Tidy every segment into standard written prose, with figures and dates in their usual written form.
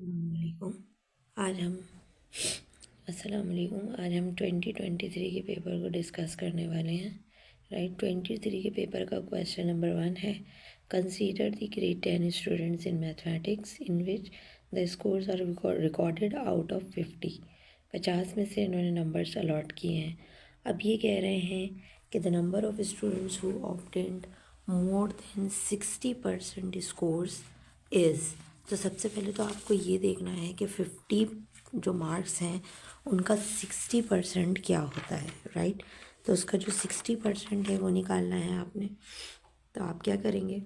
अस्सलामुअलैकुम। आज हम आज हम 2023 के पेपर को डिस्कस करने वाले हैं। राइट, 23 के पेपर का क्वेश्चन नंबर 1 है, consider the grade 10 students in mathematics in which the scores are recorded out of 50। 50 में से इन्होंने नंबर्स अलॉट किए हैं। अब ये कह रहे हैं कि the number of students who obtained more than 60% scores is. तो सबसे पहले तो आपको ये देखना है कि 50 जो मार्क्स हैं उनका 60% क्या होता है। राइट, तो उसका जो 60% है वो निकालना है आपने। तो आप क्या करेंगे,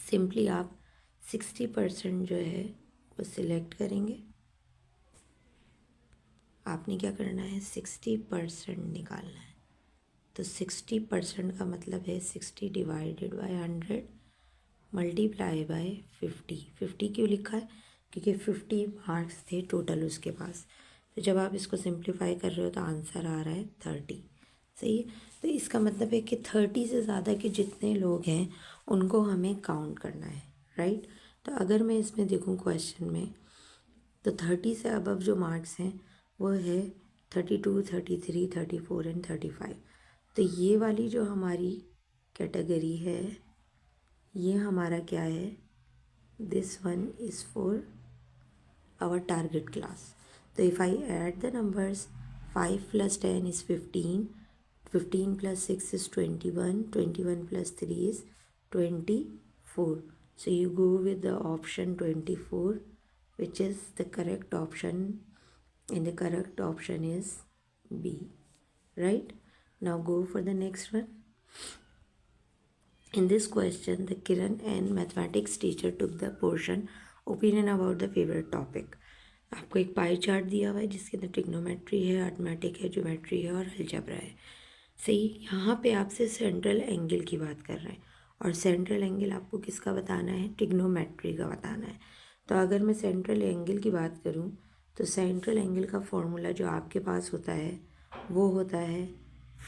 सिंपली आप 60% जो है वो सिलेक्ट करेंगे। आपने क्या करना है, 60% निकालना है। तो 60% का मतलब है 60 डिवाइडेड बाय 100 मल्टीप्लाई बाय 50। 50 क्यों लिखा है, क्योंकि 50 मार्क्स थे टोटल उसके पास। तो जब आप इसको सिंप्लीफाई कर रहे हो तो आंसर आ रहा है 30। सही है, तो इसका मतलब है कि 30 से ज़्यादा के जितने लोग हैं उनको हमें काउंट करना है। राइट, तो अगर मैं इसमें देखूँ क्वेश्चन में, तो 30 से अबव जो मार्क्स हैं वो है 32, 33, 34 एंड 35। तो ये वाली जो हमारी कैटेगरी है ये हमारा क्या है, this one is for our target class. तो if I add the numbers, 5 + 10 is 15, 15 + 6 is 21, 21 + 3 is 24। So you go with the option 24, which is the correct option, and the correct option is B. Right, now go for the next one. In this question, the Kiran and mathematics teacher took the portion opinion about the favorite topic. आपको एक pie chart दिया हुआ है जिसके अंदर trigonometry है, arithmetic है, geometry है और अलजेब्रा है। सही, यहाँ पे आपसे सेंट्रल एंगल की बात कर रहे हैं और सेंट्रल एंगल आपको किसका बताना है, ट्रिग्नोमेट्री का बताना है। तो अगर मैं सेंट्रल एंगल की बात करूँ तो सेंट्रल एंगल का फॉर्मूला जो आपके पास होता है वो होता है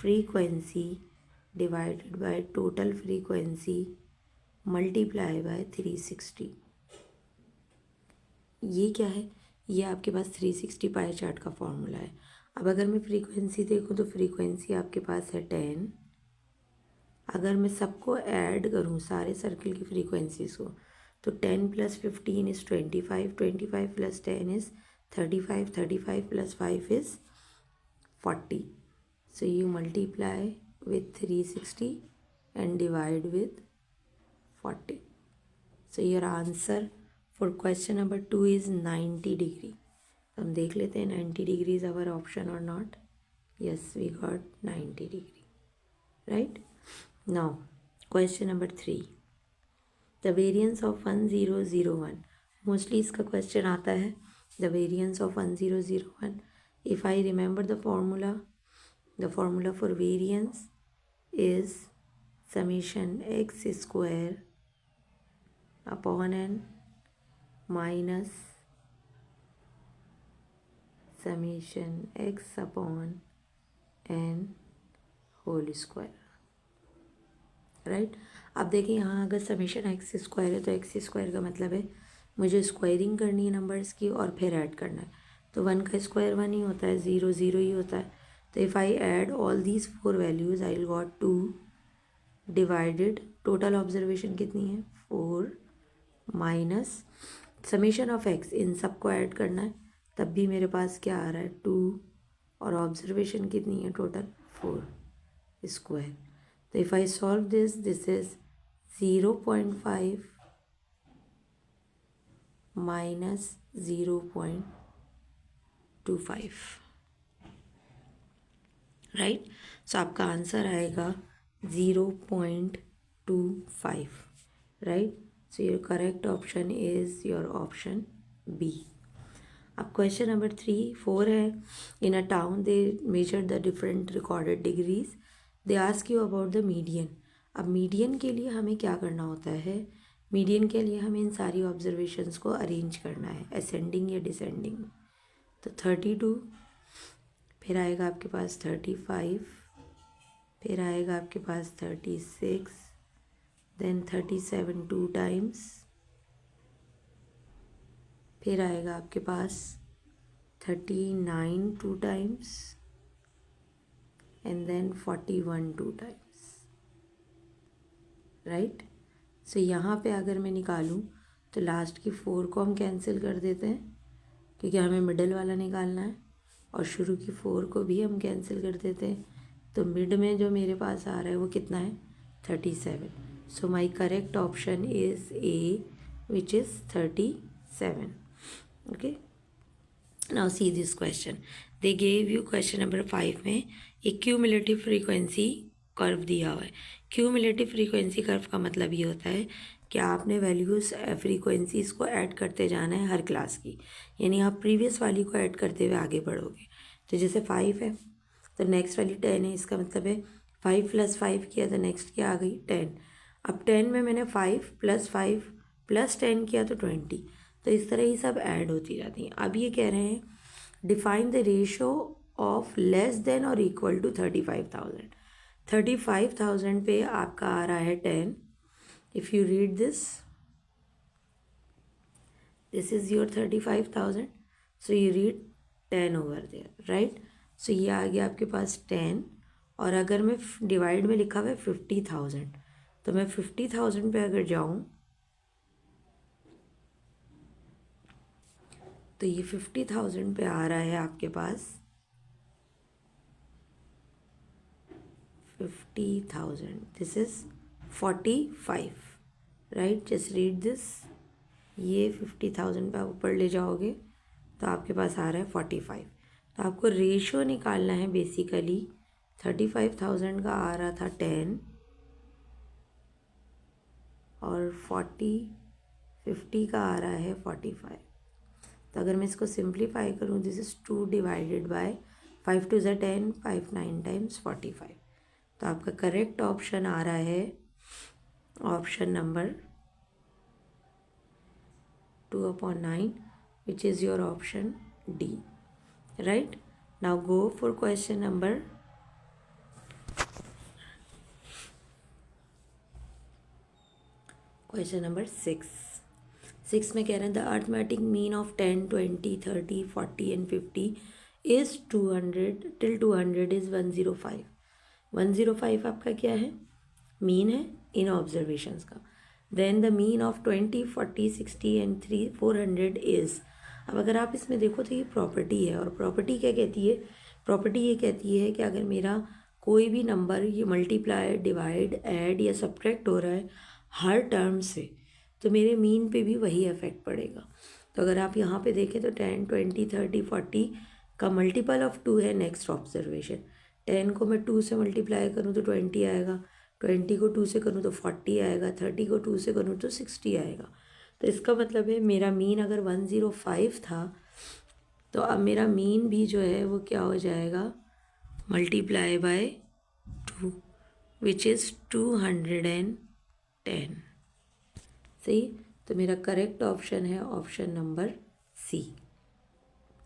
frequency divided by total frequency multiply by 360। ये क्या है, ये आपके पास 360 पाई चार्ट का फॉर्मूला है। अब अगर मैं फ्रीक्वेंसी देखूँ तो फ्रीक्वेंसी आपके पास है 10। अगर मैं सबको ऐड करूँ सारे सर्किल की फ्रीक्वेंसीज को तो 10 + 15 is 25, 25 + 10 is 35, 35 + 5 is 40। So you multiply with 360 and divide with 40. So your answer for question number 2 is 90 degree. हम देख लेते हैं 90 degree is our option or not. Yes, we got 90 degree. Right? Now, question number 3. The variance of 1001. Mostly इसका question आता है the variance of 1001. If I remember the formula for variance is summation x square upon n minus summation x upon n whole square. Right, अब देखिए यहाँ अगर summation x square है तो x square का मतलब है मुझे स्क्वायरिंग करनी है नंबर्स की और फिर ऐड करना है। तो 1 का स्क्वायर 1 ही होता है, 0 0 ही होता है। तो if I add all these 4 values I will got 2 divided total observation कितनी है 4 माइनस समीशन ऑफ एक्स, इन सबको ऐड करना है तब भी मेरे पास क्या आ रहा है 2 और ऑब्जर्वेशन कितनी है टोटल 4 स्क्वायर। तो if I solve this, this is 0.5 minus 0.25। Right, so आपका आंसर आएगा 0.25। Right, so your correct option is your option B. अब क्वेश्चन नंबर 4 है, in a town they measure the different recorded degrees, they ask you about the median. अब median के लिए हमें क्या करना होता है, मीडियन के लिए हमें इन सारी ऑब्जर्वेशंस को अरेंज करना है असेंडिंग या डिसेंडिंग। तो 32, फिर आएगा आपके पास 35, फिर आएगा आपके पास 36, देन 37 2 टाइम्स, फिर आएगा आपके पास 39 two times and then 41 two times, right. So यहाँ पे अगर मैं निकालूँ तो लास्ट की 4 को हम कैंसिल कर देते हैं क्योंकि हमें मिडल वाला निकालना है, और शुरू की 4 को भी हम कैंसिल कर देते हैं। तो मिड में जो मेरे पास आ रहा है वो कितना है, 37। So my correct option is A which is 37। Okay, now see this question. They gave you question number 5 में एक क्यूमुलेटिव फ्रीक्वेंसी कर्व दिया हुआ है। क्यूमुलेटिव फ्रीक्वेंसी कर्व का मतलब ये होता है कि आपने वैल्यूज़ फ्रीक्वेंसीज़ को ऐड करते जाना है हर क्लास की, यानी आप प्रीवियस वाली को ऐड करते हुए आगे बढ़ोगे। तो जैसे 5 है तो नेक्स्ट वाली 10 है, इसका मतलब है 5 + 5 किया तो नेक्स्ट क्या आ गई, 10। अब 10 में मैंने 5 + 5 + 10 किया तो 20। तो इस तरह ही सब ऐड होती जाती हैं। अब ये कह रहे हैं define the ratio of less than और इक्वल टू 35,000। 35,000 पे आपका आ रहा है 10। If you read this is your 35,000, so you read 10 over there, right. So ये आ गया आपके पास 10, और अगर मैं डिवाइड में लिखा हुआ है 50,000, तो मैं 50,000 पे अगर जाऊँ तो ये 50,000 पे आ रहा है आपके पास 50,000, this is 45, right. Just read this, ये 50,000 पे आप ऊपर ले जाओगे तो आपके पास आ रहा है 45। तो आपको रेशो निकालना है बेसिकली। 35,000 का आ रहा था 10 और 50 का आ रहा है 45। तो अगर मैं इसको सिंप्लीफाई करूँ, दिस इज़ 2 डिवाइडेड बाय 5 2 ज़ा 10, 5 9 टाइम्स 45। तो आपका करेक्ट ऑप्शन आ रहा है option number 2/9, which is your option D, right. Now go for question number 6। 6 में कह रहे हैं the arithmetic mean of 10 20 30 40 and 50 is 200 till 200 is 105। 105 आपका क्या है, मीन है इन ऑब्जर्वेशंस का। Then the mean of 20 40 60 and 400 is. अब अगर आप इसमें देखो तो ये प्रॉपर्टी है, और प्रॉपर्टी क्या कहती है, प्रॉपर्टी ये कहती है कि अगर मेरा कोई भी नंबर ये मल्टीप्लाई डिवाइड ऐड या सब्ट्रैक्ट हो रहा है हर टर्म से, तो मेरे मीन पे भी वही इफेक्ट पड़ेगा। तो अगर आप यहाँ पे देखें तो 10 20 30 40 का मल्टीपल ऑफ 2 है नेक्स्ट ऑब्जर्वेशन। 10 को मैं 2 से मल्टीप्लाई करूँ तो 20 आएगा, 20 को 2 से करूँ तो 40 आएगा, 30 को 2 से करूँ तो 60 आएगा। तो इसका मतलब है मेरा मीन अगर 105 था तो अब मेरा मीन भी जो है वो क्या हो जाएगा, मल्टीप्लाई बाय 2 विच इज़ 210। सही। तो मेरा करेक्ट ऑप्शन है option number C.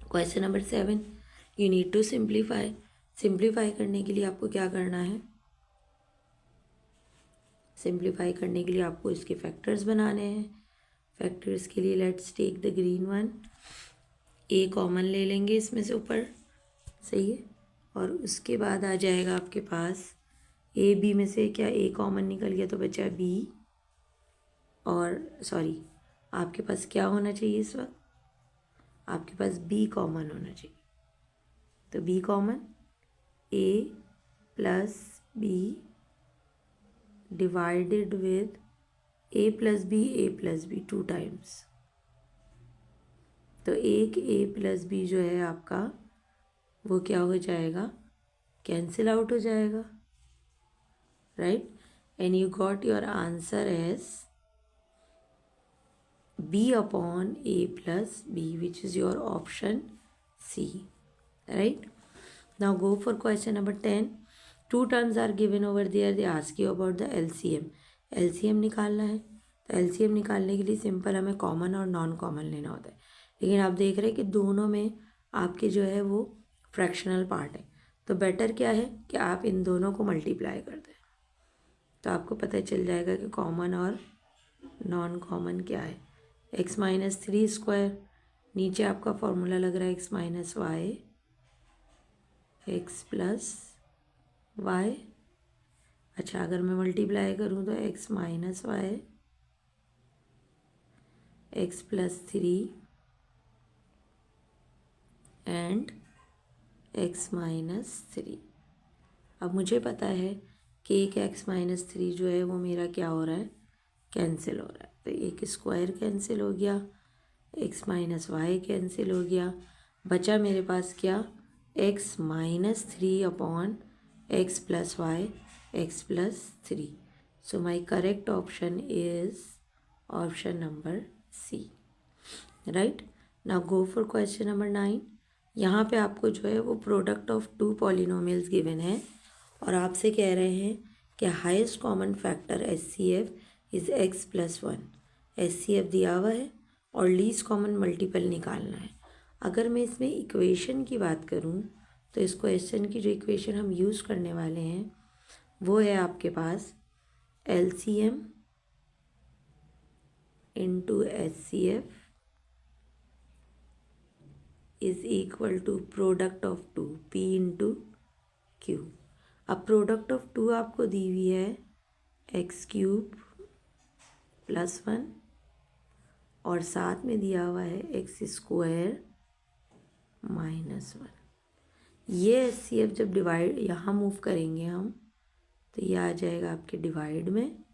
Question number 7, you need to simplify. Simplify करने के लिए आपको क्या करना है, सिंप्लीफाई करने के लिए आपको इसके फैक्टर्स बनाने हैं। फैक्टर्स के लिए let's take the green one, A common ले लेंगे इसमें से ऊपर, सही है। और उसके बाद आ जाएगा आपके पास ए बी में से क्या ए कॉमन निकल गया तो बचा बी, और सॉरी आपके पास क्या होना चाहिए इस वक्त, आपके पास बी कॉमन होना चाहिए। तो B common, A plus B divided with A plus B 2 times. तो एक ए प्लस बी जो है आपका वो क्या हो जाएगा, कैंसिल आउट हो जाएगा, right. And you got your answer as b/a plus b, which is your option C, right. Now go for question number 10. Two terms are given over there, they ask you about the LCM. LCM निकालना है, तो LCM निकालने के लिए simple हमें common और non common लेना होता है, लेकिन आप देख रहे हैं कि दोनों में आपके जो है वो फ्रैक्शनल पार्ट है। तो बेटर क्या है कि आप इन दोनों को मल्टीप्लाई कर दें, तो आपको पता चल जाएगा कि कॉमन और नॉन कॉमन क्या है। x - 3 स्क्वायर नीचे आपका फॉर्मूला लग रहा है x minus Y, X plus Y. अच्छा, अगर मैं मल्टीप्लाई करूँ तो x minus Y, X plus 3 and x minus 3। अब मुझे पता है कि एक x माइनस 3 जो है वो मेरा क्या हो रहा है, कैंसिल हो रहा है। तो एक स्क्वायर कैंसिल हो गया, x माइनस वाई कैंसिल हो गया, बचा मेरे पास क्या, x minus 3 upon X plus Y, X plus 3। So my correct option is option number C, right. Now go for question number 9। यहाँ पे आपको जो है वो product of two polynomials given है और आपसे कह रहे हैं कि highest common factor HCF is x plus 1। HCF दिया हुआ है और लीस्ट कॉमन मल्टीपल निकालना है। अगर मैं इसमें इक्वेशन की बात करूँ तो इस क्वेश्चन की जो इक्वेशन हम यूज़ करने वाले हैं वो है आपके पास LCM into HCF is equal to product of two P into Q। अब प्रोडक्ट ऑफ टू आपको दी हुई है एक्स क्यूब प्लस 1 और साथ में दिया हुआ है एक्स स्क्वायर माइनस 1। ये HCF जब डिवाइड यहाँ मूव करेंगे हम तो ये आ जाएगा आपके डिवाइड में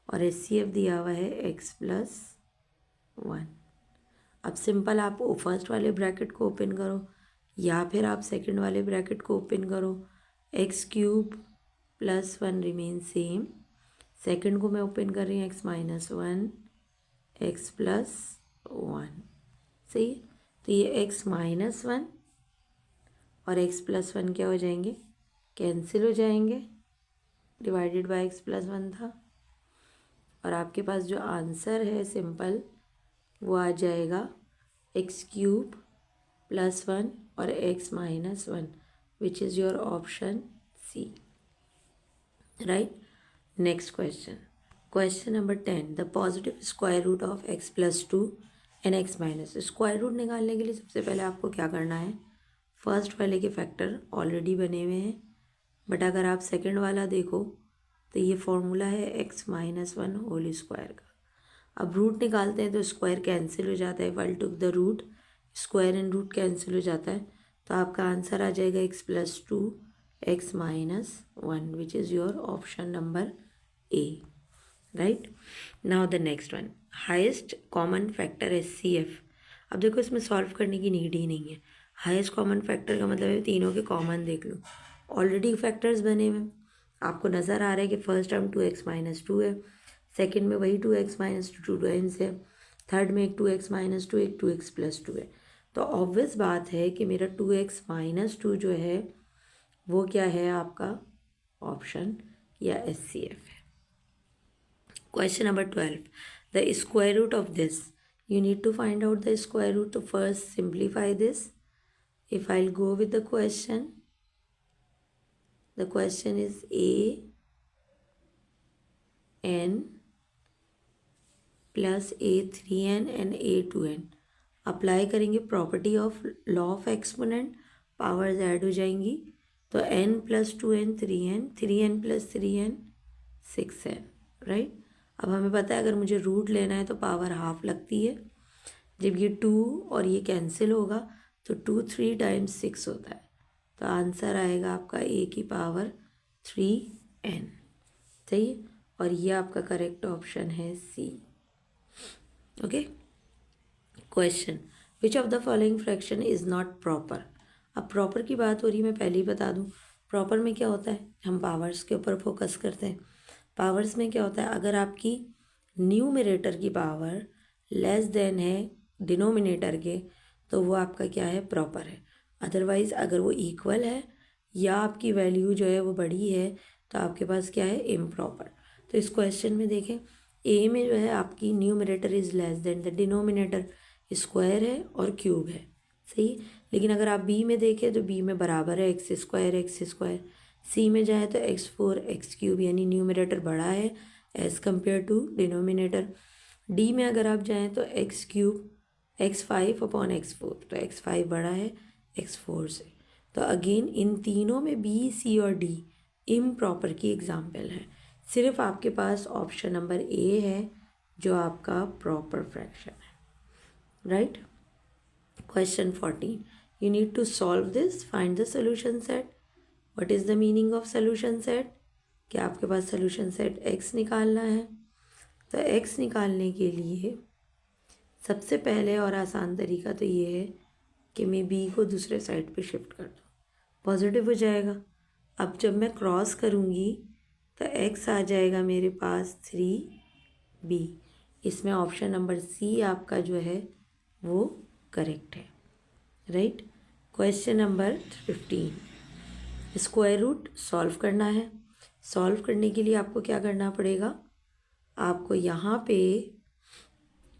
और HCF दिया हुआ है एक्स प्लस 1। अब सिंपल आप फर्स्ट वाले ब्रैकेट को ओपन करो या फिर आप सेकंड वाले ब्रैकेट को ओपन करो, x cube plus 1 remain same, second को मैं ओपन कर रही हूँ एक्स माइनस 1, एक्स प्लस 1। सही, तो ये एक्स माइनस 1 और एक्स प्लस 1 क्या हो जाएंगे, कैंसिल हो जाएंगे, डिवाइडेड बाय एक्स प्लस 1 था और आपके पास जो आंसर है सिंपल वो आ जाएगा एक्स क्यूब प्लस 1 और X minus 1 which is your option C, right. Next question, question number 10। The positive square root of X plus 2 and X minus. Square root निकालने के लिए सबसे पहले आपको क्या करना है, फर्स्ट वाले के फैक्टर ऑलरेडी बने हुए हैं, बट अगर आप सेकंड वाला देखो तो ये फॉर्मूला है एक्स माइनस 1 होल स्क्वायर का। अब रूट निकालते हैं तो स्क्वायर कैंसिल हो जाता है, while took the root, square and root cancel हो जाता है, तो आपका आंसर आ जाएगा X plus 2 X minus 1 which is your option number A, right. Now the next one, highest common factor HCF। अब देखो इसमें सॉल्व करने की नीड ही नहीं है, हाईएस्ट कॉमन फैक्टर का मतलब है तीनों के कॉमन देख लो, ऑलरेडी फैक्टर्स बने हुए, आपको नज़र आ रहा है कि फर्स्ट टर्म 2x माइनस 2 है, सेकेंड में वही 2x माइनस 2 टाइम्स है, थर्ड में एक 2x माइनस 2 एक 2x प्लस 2 है। तो ऑब्वियस बात है कि मेरा 2x माइनस 2 जो है वो क्या है आपका ऑप्शन या HCF है। Question number 12, the square root of this, you need to find out the square root. तो first simplify this. If I go with the question is an plus a3n and a2n। Apply करेंगे property of law of exponent, powers add हो जाएंगी, तो n plus 2n 3n, 3n plus 3n 6n, right. अब हमें पता है अगर मुझे रूट लेना है तो पावर हाफ लगती है, जब ये 2 और ये कैंसिल होगा तो 2 3 टाइम्स 6 होता है, तो आंसर आएगा आपका a की पावर 3n, सही। और ये आपका करेक्ट ऑप्शन है C, okay. Question, which of the following fraction is not proper. अब प्रॉपर की बात हो रही है, मैं पहले ही बता दूं प्रॉपर में क्या होता है, हम पावर्स के ऊपर फोकस करते हैं। पावर्स में क्या होता है, अगर आपकी न्यूमरेटर की पावर लेस देन है डिनोमिनेटर के तो वो आपका क्या है, प्रॉपर है। अदरवाइज़ अगर वो इक्वल है या आपकी वैल्यू जो है वो बड़ी है तो आपके पास क्या है, इम्प्रॉपर। तो इस क्वेश्चन में देखें, ए में जो है आपकी numerator is less then the denominator, square है और क्यूब है, सही। लेकिन अगर आप बी में देखें तो बी में बराबर है एक्स स्क्वायर, सी में जाए तो x4 एक्स क्यूब, यानी न्यूमरेटर बड़ा है as compare to denominator. D में अगर आप जाएँ तो x cube x5 upon x4, तो x5 बड़ा है x4 से। तो अगेन इन तीनों में बी, सी और डी इम्प्रॉपर की एग्जाम्पल है। सिर्फ आपके पास ऑप्शन नंबर ए है जो आपका प्रॉपर फ्रैक्शन है, right. Question 14, you need to solve this, find the solution set. What is the meaning of solution set? क्या आपके पास solution set x निकालना है। तो x निकालने के लिए सबसे पहले और आसान तरीका तो ये है कि मैं b को दूसरे साइड पे शिफ्ट कर दूँ, पॉजिटिव हो जाएगा। अब जब मैं क्रॉस करूँगी तो x आ जाएगा मेरे पास 3b। इसमें ऑप्शन नंबर सी आपका जो है वो करेक्ट है, right. Question number 15, square root solve करना है। सॉल्व करने के लिए आपको क्या करना पड़ेगा, आपको यहाँ पे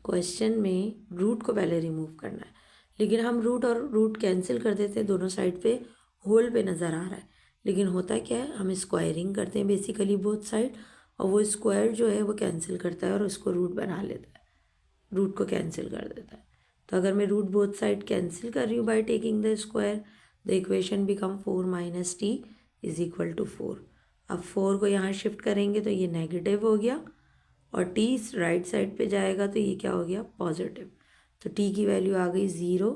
क्वेश्चन में रूट को पहले रिमूव करना है, लेकिन हम रूट और रूट कैंसिल कर देते हैं, दोनों साइड पे होल पे नज़र आ रहा है। लेकिन होता क्या है, हम स्क्वायरिंग करते हैं बेसिकली बोथ साइड, और वो स्क्वायर जो है वो कैंसिल करता है और उसको रूट बना लेता है, रूट को कैंसिल कर देता है। तो अगर मैं रूट बोथ साइड कैंसिल कर रही हूँ by taking the square, the equation become 4 minus T is equal to 4। अब 4 को यहाँ शिफ्ट करेंगे तो ये नेगेटिव हो गया, और टी राइट साइड पे जाएगा तो ये क्या हो गया, पॉजिटिव। तो टी की वैल्यू आ गई 0,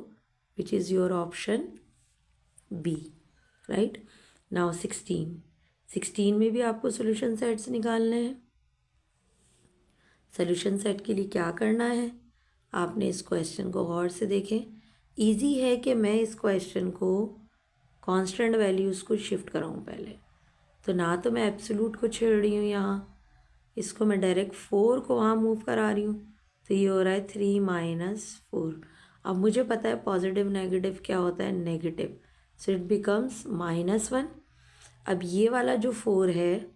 which is your option B, right. Now 16 में भी आपको सोल्यूशन सेट्स निकालने हैं। सोल्यूशन सेट के लिए क्या करना है, आपने इस क्वेश्चन को गौर से देखें। इजी है कि मैं इस क्वेश्चन को कांस्टेंट वैल्यूज़ को शिफ्ट कराऊँ पहले, तो ना तो मैं एब्सोल्यूट को छेड़ रही हूँ यहाँ, इसको मैं डायरेक्ट 4 को वहाँ मूव करा रही हूँ, तो ये हो रहा है 3 माइनस 4। अब मुझे पता है पॉजिटिव नेगेटिव क्या होता है, नेगेटिव, सो इट बिकम्स -1। अब ये वाला जो 4 है,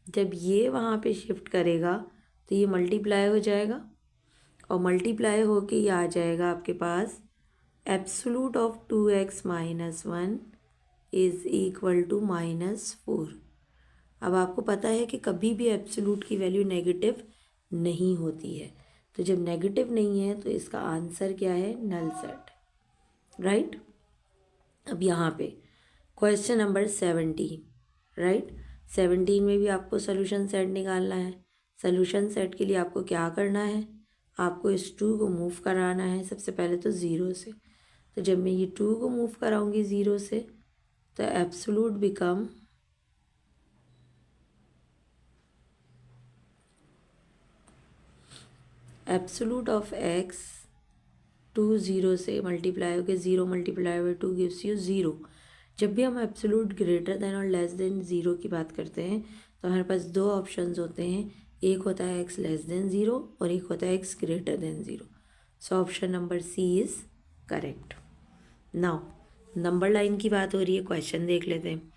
जब ये वहाँ पे शिफ्ट करेगा तो ये मल्टीप्लाई हो जाएगा, और मल्टीप्लाई होके ये आ जाएगा आपके पास absolute of 2x minus 1 is equal to -4। अब आपको पता है कि कभी भी एब्सोलूट की वैल्यू नेगेटिव नहीं होती है, तो जब नेगेटिव नहीं है तो इसका आंसर क्या है, नल सेट, राइट। अब यहाँ पे क्वेश्चन नंबर 17, राइट। 17 में भी आपको सोल्यूशन सेट निकालना है। सोल्यूशन सेट के लिए आपको क्या करना है, आपको इस 2 को मूव कराना है सबसे पहले तो 0 से। तो जब मैं ये 2 को मूव कराऊंगी 0 से, तो absolute become absolute of x 2 0 से मल्टीप्लाई होकर 0 मल्टीप्लाई बाई 2 गिव्स यू 0। जब भी हम एब्सोलूट ग्रेटर देन और लेस देन 0 की बात करते हैं तो हमारे पास दो ऑप्शंस होते हैं, एक होता है x लेस देन 0 और एक होता है x greater than 0। So option number C is correct. Now number line की बात हो रही है, क्वेश्चन देख लेते हैं।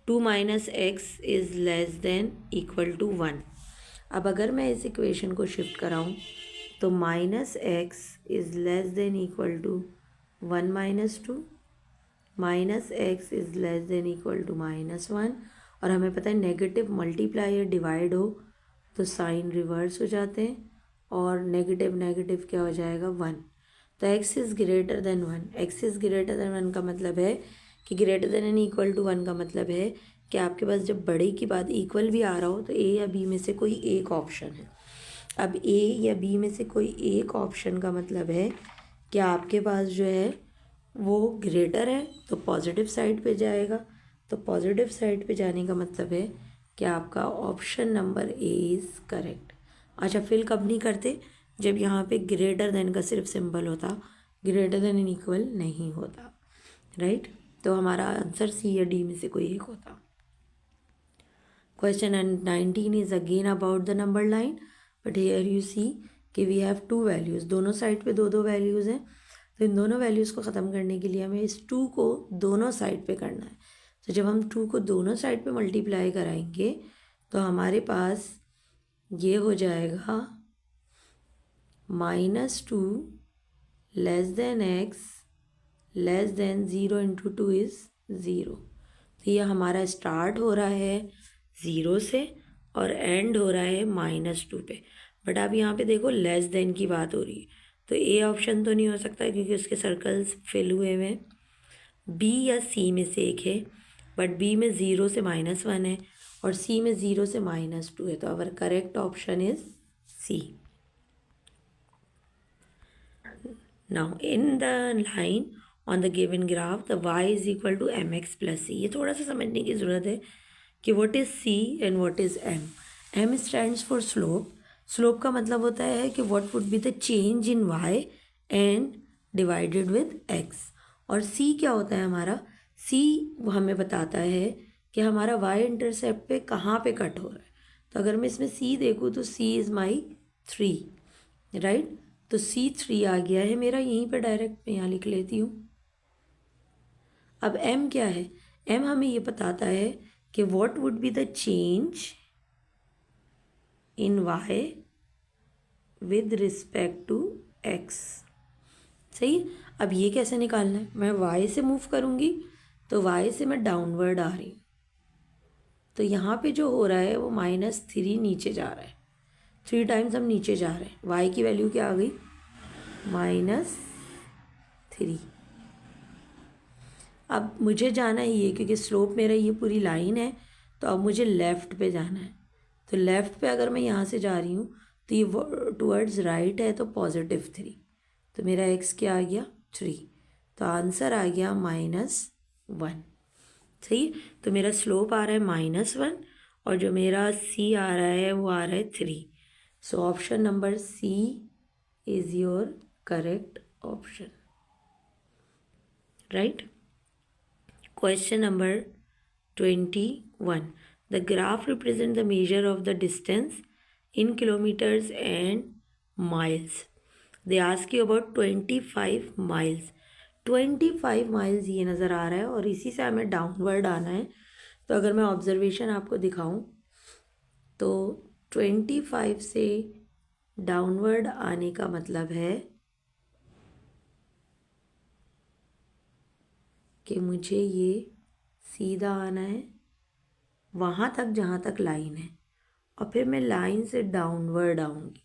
2 minus X is less than equal to 1। अब अगर मैं इस इक्वेशन को शिफ्ट कराऊँ तो minus X is less than equal to 1 minus 2, minus X is less than equal to -1, और हमें पता है नेगेटिव मल्टीप्लाई या डिवाइड हो तो साइन रिवर्स हो जाते हैं, और नेगेटिव नेगेटिव क्या हो जाएगा, 1। तो x is greater than 1, x is greater than 1 का मतलब है कि greater than and equal to 1 का मतलब है कि आपके पास जब बड़े की बात इक्वल भी आ रहा हो तो a या b में से कोई एक ऑप्शन है। अब a या b में से कोई एक ऑप्शन का मतलब है कि आपके पास जो है वो ग्रेटर है तो पॉजिटिव साइड पे जाएगा। तो पॉजिटिव साइड पे जाने का मतलब है कि आपका option number A is correct. अच्छा, फिल कब नहीं करते, जब यहाँ पे ग्रेटर देन का सिर्फ सिंबल होता, ग्रेटर देन इन इक्वल नहीं होता, राइट। तो हमारा आंसर सी या डी में से कोई एक होता। Question 19 is again about the number line, but here you see कि वी हैव 2 वैल्यूज़, दोनों साइड पे दो वैल्यूज़ हैं। तो इन दोनों वैल्यूज़ को ख़त्म करने के लिए हमें इस 2 को दोनों साइड पे करना है। तो जब हम 2 को दोनों साइड पे मल्टीप्लाई कराएंगे तो हमारे पास ये हो जाएगा -2 less than x less than 0 into 2 is 0। तो ये हमारा स्टार्ट हो रहा है 0 से और एंड हो रहा है -2 पे। बट आप यहाँ पे देखो लेस देन की बात हो रही है, तो ए ऑप्शन तो नहीं हो सकता क्योंकि उसके सर्कल्स फिल हुए हुए हैं। बी या सी में से एक है, बट बी में 0 से -1 है और सी में 0 से -2 है, तो our correct option is C. Now in the line on the given graph the y is equal to mx plus C. ये थोड़ा सा समझने की ज़रूरत है कि what is c and what is m। m stands for slope. Slope का मतलब होता है कि what would be the change in y and divided with x। और c क्या होता है हमारा? c हमें बताता है कि हमारा y इंटरसेप्ट पे कहाँ पे कट हो रहा है। तो अगर मैं इसमें c देखूँ तो c इज़ माई 3, राइट। तो C3 आ गया है मेरा, यहीं पे डायरेक्ट मैं यहाँ लिख लेती हूँ। अब M क्या है? M हमें ये बताता है कि what would be the change in Y with respect to X। सही। अब ये कैसे निकालना है? मैं Y से मूव करूँगी तो Y से मैं डाउनवर्ड आ रही हूँ, तो यहाँ पे जो हो रहा है वो -3 नीचे जा रहा है। 3 टाइम्स हम नीचे जा रहे हैं। Y की वैल्यू क्या आ गई? -3। अब मुझे जाना है ये, क्योंकि स्लोप मेरा ये पूरी लाइन है, तो अब मुझे लेफ़्ट पे जाना है। तो लेफ़्ट पे अगर मैं यहाँ से जा रही हूँ तो ये टुवर्ड्स राइट है, तो +3। तो मेरा x क्या आ गया? 3। तो आंसर आ गया -1। सही। तो मेरा स्लोप आ रहा है -1 और जो मेरा c आ रहा है वो आ रहा है 3। So option number C is your correct option, right. Question number 21. The graph represents the measure of the distance in kilometers and miles. They ask you about 25 miles. 25 miles ये नज़र आ रहा है और इसी से हमें डाउनवर्ड आना है। तो अगर मैं ऑब्जर्वेशन आपको दिखाऊं तो 25 से डाउनवर्ड आने का मतलब है कि मुझे ये सीधा आना है वहाँ तक जहाँ तक लाइन है, और फिर मैं लाइन से डाउनवर्ड आऊँगी,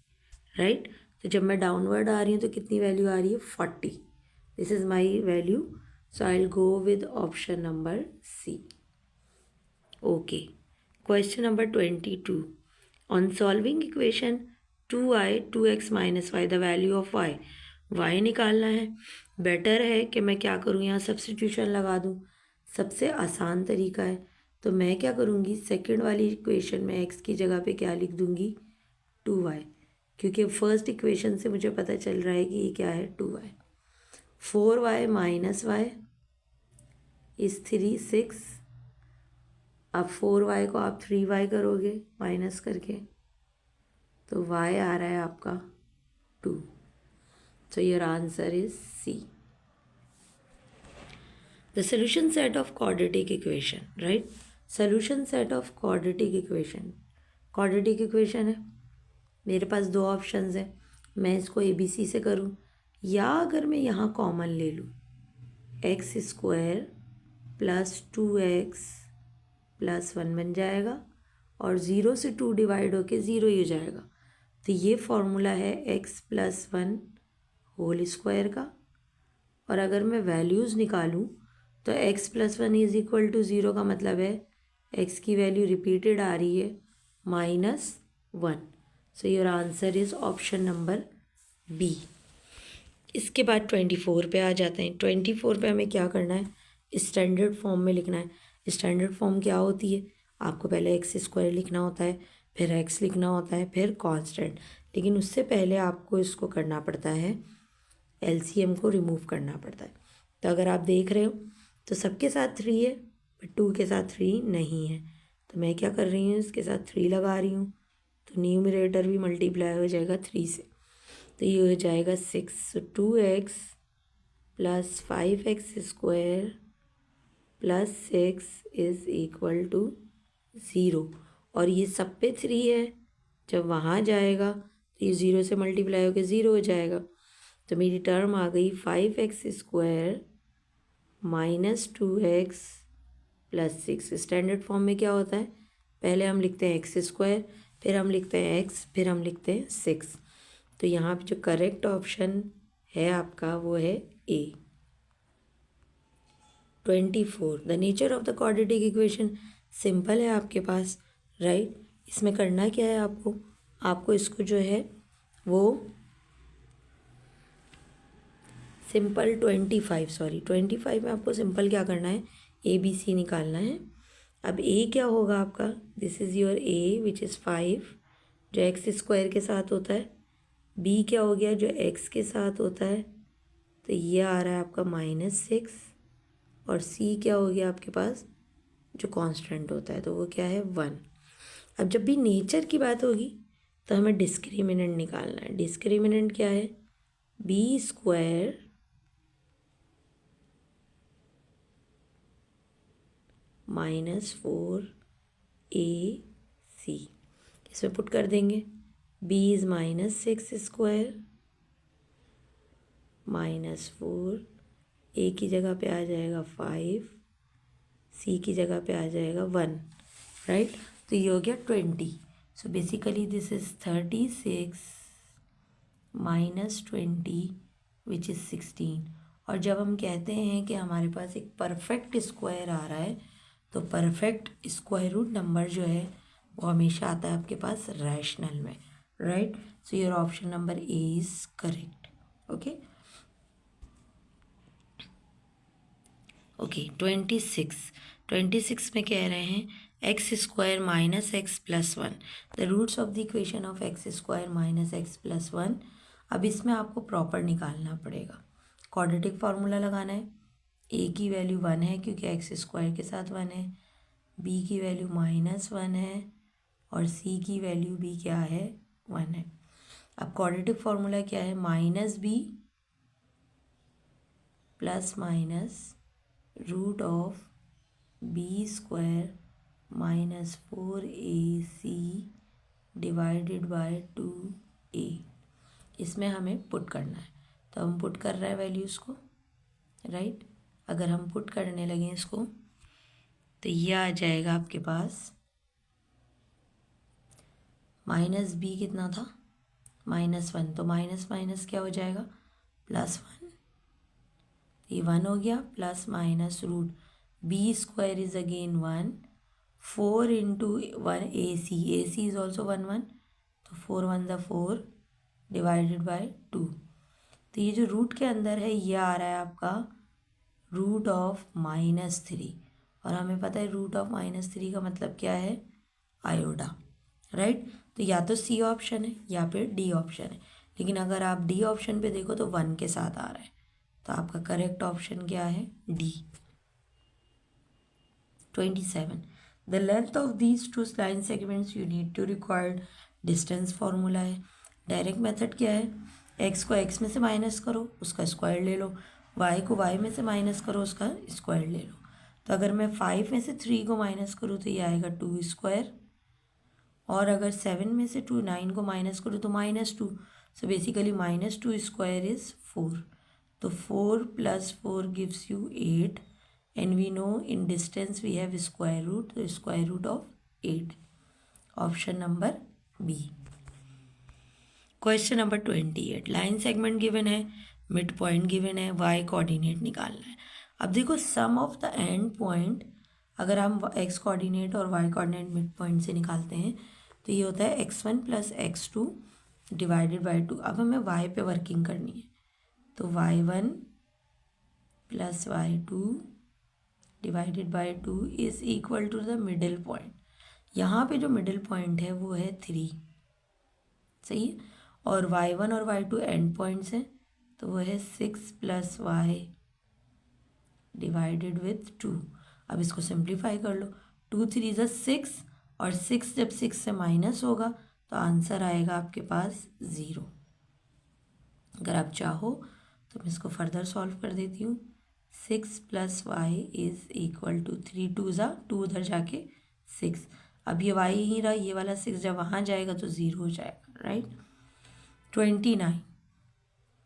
राइट। तो जब मैं डाउनवर्ड आ रही हूँ तो कितनी वैल्यू आ रही है? 40। This is my value, so I will go with option number C. Okay. Question number 22. On solving equation 2i 2x - y the value of y निकालना है। बेटर है कि मैं क्या करूँ, यहाँ सब्स्टिट्यूशन लगा दूँ। सबसे आसान तरीका है। तो मैं क्या करूँगी, सेकंड वाली इक्वेशन में x की जगह पे क्या लिख दूँगी? 2y, क्योंकि फर्स्ट इक्वेशन से मुझे पता चल रहा है कि ये क्या है? 2y। 4y - y is 3, 6। अब 4y को आप 3y करोगे माइनस करके, तो y आ रहा है आपका 2। So your answer is C. The solution set of quadratic equation, right. Solution set of quadratic equation. Quadratic equation है, मेरे पास दो ऑप्शंस हैं। मैं इसको ABC से करूं, या अगर मैं यहाँ कॉमन ले लूँ, x² + 2x + 1 बन जाएगा और 0 से 2 डिवाइड होके 0 ही हो जाएगा। तो ये फॉर्मूला है x + 1 होल स्क्वायर का। और अगर मैं वैल्यूज़ निकालूं तो x + 1 इज़ इक्वल टू 0 का मतलब है x की वैल्यू रिपीटेड आ रही है -1। So your answer is option number B. इसके बाद 24 पे आ जाते हैं। 24 पे हमें क्या करना है? स्टैंडर्ड फॉर्म में लिखना है। स्टैंडर्ड फॉर्म क्या होती है? आपको पहले x² लिखना होता है, फिर x लिखना होता है, फिर कांस्टेंट। लेकिन उससे पहले आपको इसको करना पड़ता है, LCM को रिमूव करना पड़ता है। तो अगर आप देख रहे हो तो सबके साथ 3 है, बट 2 के साथ 3 नहीं है। तो मैं क्या कर रही हूँ, इसके साथ 3 लगा रही हूँ, तो न्यूमरेटर भी मल्टीप्लाई हो जाएगा 3 से। तो ये हो जाएगा 6। So 2x + 5x² + 6 is equal to 0। और ये सब पे 3 है, जब वहाँ जाएगा तो ये 0 से मल्टीप्लाई होकर 0 हो जाएगा। तो मेरी टर्म आ गई 5x² - 2x + 6। स्टैंडर्ड फॉर्म में क्या होता है? पहले हम लिखते हैं x², फिर हम लिखते हैं x, फिर हम लिखते हैं 6। तो यहाँ पे जो करेक्ट ऑप्शन है आपका वो है ए 24। The nature of the quadratic equation simple है आपके पास, राइट। इसमें करना क्या है आपको इसको जो है वो सिंपल 25 में आपको सिंपल क्या करना है, ए बी सी निकालना है। अब ए क्या होगा आपका, this is your A which is 5 जो एक्स स्क्वायर के साथ होता है। बी क्या हो गया, जो एक्स के साथ होता है, तो ये आ रहा है आपका -6। और सी क्या हो गया आपके पास, जो कांस्टेंट होता है, तो वो क्या है 1। अब जब भी नेचर की बात होगी तो हमें डिस्क्रिमिनेंट निकालना है। डिस्क्रिमिनेंट क्या है, बी स्क्वायर -4 ए सी, इसमें पुट कर देंगे। बी इज़ -6 स्क्वायर -4, ए की जगह पे आ जाएगा 5, सी की जगह पे आ जाएगा 1, राइट। तो ये हो गया 20। So basically this is 36 -20 which is 16। और जब हम कहते हैं कि हमारे पास एक परफेक्ट स्क्वायर आ रहा है, तो परफेक्ट स्क्वायर रूट नंबर जो है वो हमेशा आता है आपके पास रैशनल में, right. So your option number A is correct. Okay 26 में कह रहे हैं X square -x+1 the roots of the equation of X square -x+1। अब इसमें आपको प्रॉपर निकालना पड़ेगा, क्वाड्रेटिक फार्मूला लगाना है। ए की वैल्यू 1 है क्योंकि एक्स स्क्वायर के साथ 1 है, बी की वैल्यू -1 है और सी की वैल्यू भी क्या है 1 है। अब क्वाड्रेटिक फार्मूला क्या है, -b ± root of B square -4ac divided by 2a। इसमें हमें पुट करना है, तो हम पुट कर रहे हैं वैल्यूज़ को, राइट। अगर हम पुट करने लगे इसको तो ये आ जाएगा आपके पास -b कितना था -1, तो माइनस माइनस क्या हो जाएगा +1, ये 1 हो गया, plus minus root B square is again 1, 4 into 1 A C is also 1 तो 4 1 ज़ा 4 डिवाइडेड बाय 2। तो ये जो रूट के अंदर है ये आ रहा है आपका रूट ऑफ -3, और हमें पता है रूट ऑफ -3 का मतलब क्या है, आयोडा, राइट। तो या तो सी ऑप्शन है या फिर डी ऑप्शन है, लेकिन अगर आप डी ऑप्शन पे देखो तो 1 के साथ आ रहा है, तो आपका करेक्ट ऑप्शन क्या है, D. 27 the length of these 2 line segments you need to required distance formula है। डायरेक्ट मेथड क्या है, एक्स को एक्स में से माइनस करो उसका स्क्वायर ले लो, वाई को वाई में से माइनस करो उसका स्क्वायर ले लो। तो अगर मैं 5 में से 3 को माइनस करूँ तो ये आएगा 2 स्क्वायर, और अगर 7 में से 9 को माइनस करूँ तो -2। सो बेसिकली -2 स्क्वायर इज़ 4, तो 4 + 4 gives you 8 and we know in distance we have square root, so square root of 8, option number B। Question number 28 line segment given है, मिड पॉइंट गिवन है, y coordinate निकालना है। अब देखो सम of the end point, अगर हम x coordinate और y coordinate mid point से निकालते हैं तो ये होता है x1 + x2 डिवाइडेड बाय 2। अब हमें y पे वर्किंग करनी है, तो y1 + y2 divided by 2 is equal to the middle point. यहाँ पे जो मिडिल पॉइंट है वो है 3, सही है, और y1 और y2 एंड पॉइंट्स हैं, तो वो है 6 + y डिवाइडेड विथ 2। अब इसको सिंप्लीफाई कर लो, 2 3 ज़ा 6, और 6 जब 6 से माइनस होगा तो आंसर आएगा आपके पास 0। अगर आप चाहो तो मैं इसको फर्दर सॉल्व कर देती हूँ। 6 + y इज़ इक्वल टू 3 2 ज़ा 2 उधर जाके 6, अब ये y ही रहा, ये वाला 6 जब वहाँ जाएगा तो 0 हो जाएगा, राइट। 29,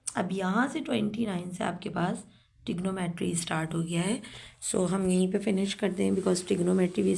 अब यहाँ से 29 से आपके पास ट्रिग्नोमेट्री स्टार्ट हो गया है। सो हम यहीं पे फिनिश करते हैं बिकॉज ट्रिग्नोमेट्री भी